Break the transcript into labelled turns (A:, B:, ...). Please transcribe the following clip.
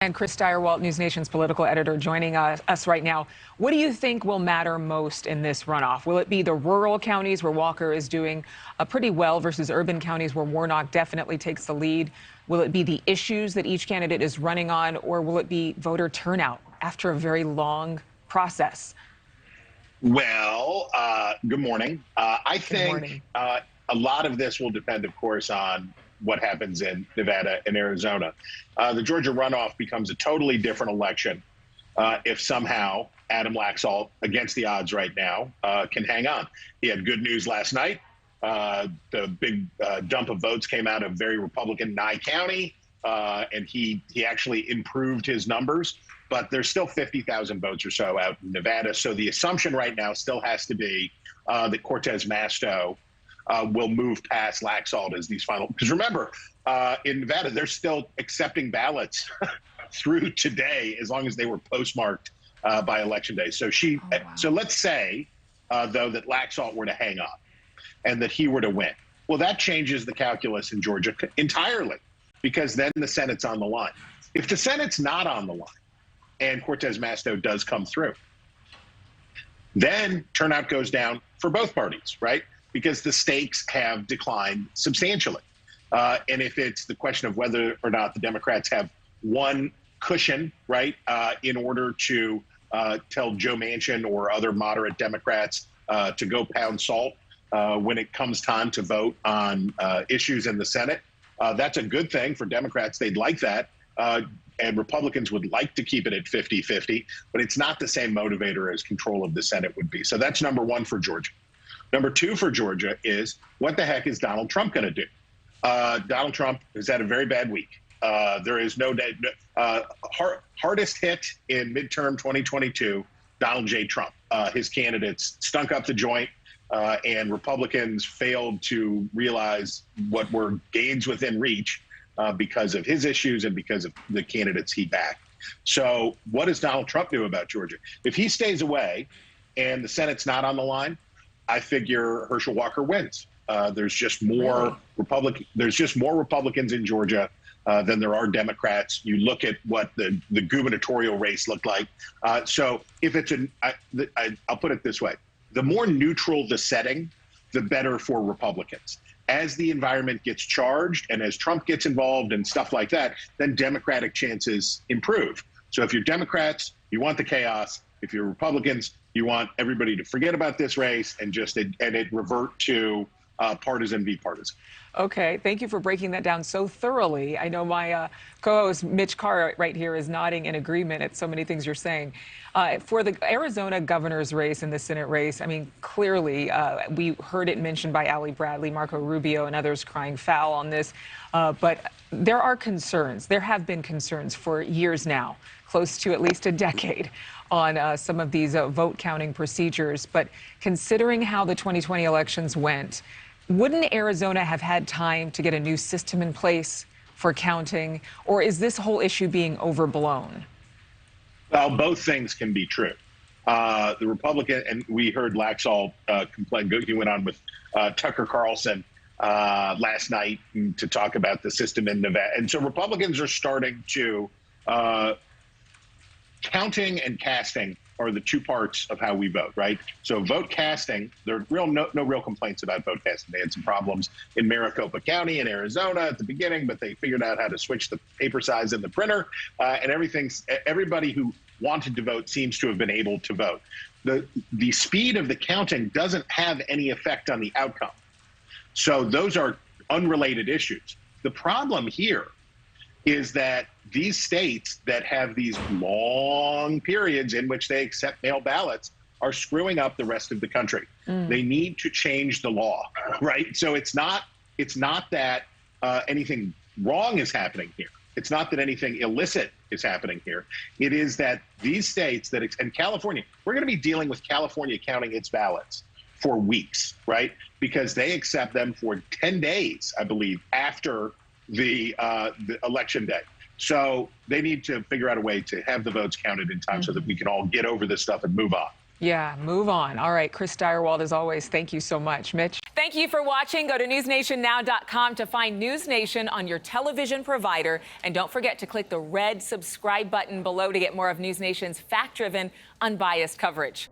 A: And Chris Stirewalt, NewsNation's political editor, joining us right now. What do you think will matter most in this runoff? Will it be the rural counties where Walker is doing pretty well versus urban counties where Warnock definitely takes the lead? Will it be the issues that each candidate is running on, or will it be voter turnout after a very long process?
B: Well, good morning. I think a lot of this will depend, of course, on what happens in Nevada and Arizona. The Georgia runoff becomes a totally different election if somehow Adam Laxalt, against the odds right now, can hang on. He had good news last night. The big dump of votes came out of very Republican Nye County, and he actually improved his numbers. But there's still 50,000 votes or so out in Nevada. So the assumption right now still has to be that Cortez Masto will move past Laxalt as these final. Because remember, in Nevada, they're still accepting ballots through today, as long as they were postmarked by Election Day. So so let's say, though, that Laxalt were to hang on and that he were to win. Well, that changes the calculus in Georgia entirely, because then the Senate's on the line. If the Senate's not on the line and Cortez Masto does come through, then turnout goes down for both parties, right? Because the stakes have declined substantially. And if it's the question of whether or not the Democrats have one cushion, right, in order to tell Joe Manchin or other moderate Democrats to go pound salt when it comes time to vote on issues in the Senate, that's a good thing for Democrats. They'd like that. And Republicans would like to keep it at 50-50, but it's not the same motivator as control of the Senate would be. So that's number one for Georgia. Number two for Georgia is, what the heck is Donald Trump going to do? Donald Trump has had a very bad week. There is no hardest hit in midterm 2022, Donald J. Trump. His candidates stunk up the joint, and Republicans failed to realize what were gains within reach because of his issues and because of the candidates he backed. So what does Donald Trump do about Georgia? If he stays away and the Senate's not on the line, I figure Herschel Walker wins. There's just more Republicans in Georgia than there are Democrats. You look at what the gubernatorial race looked like. So if it's I'll put it this way: the more neutral the setting, the better for Republicans. As the environment gets charged and as Trump gets involved and stuff like that, then Democratic chances improve. So if you're Democrats, you want the chaos. If you're Republicans, you want everybody to forget about this race and it revert to partisan v. partisan.
A: Okay, thank you for breaking that down so thoroughly. I know my co-host Mitch Carr right here is nodding in agreement at so many things you're saying. For the Arizona governor's race and the Senate race, I mean, clearly we heard it mentioned by Ali Bradley, Marco Rubio, and others crying foul on this. But there are concerns. There have been concerns for years now, close to at least a decade, on some of these vote counting procedures. But considering how the 2020 elections went, wouldn't Arizona have had time to get a new system in place for counting, or is this whole issue being overblown?
B: Well, both things can be true. The Republican, and we heard Laxalt complain, he went on with Tucker Carlson last night to talk about the system in Nevada. And so Republicans are starting to, counting and casting are the two parts of how we vote, right? So vote casting, there are no real complaints about vote casting. They had some problems in Maricopa County in Arizona at the beginning, but they figured out how to switch the paper size in the printer, and everybody who wanted to vote seems to have been able to vote. The speed of the counting doesn't have any effect on the outcome. So those are unrelated issues. The problem here is that these states that have these long periods in which they accept mail ballots are screwing up the rest of the country. They need to change the law, right? So it's not that anything wrong is happening here. It's not that anything illicit is happening here. It is that these states and California, we're going to be dealing with California counting its ballots for weeks, right? Because they accept them for 10 days, I believe, after the election day. So they need to figure out a way to have the votes counted in time so that we can all get over this stuff and move on.
A: Yeah, move on. All right, Chris Stirewalt, as always, thank you so much. Mitch?
C: Thank you for watching. Go to newsnationnow.com to find NewsNation on your television provider. And don't forget to click the red subscribe button below to get more of NewsNation's fact-driven, unbiased coverage.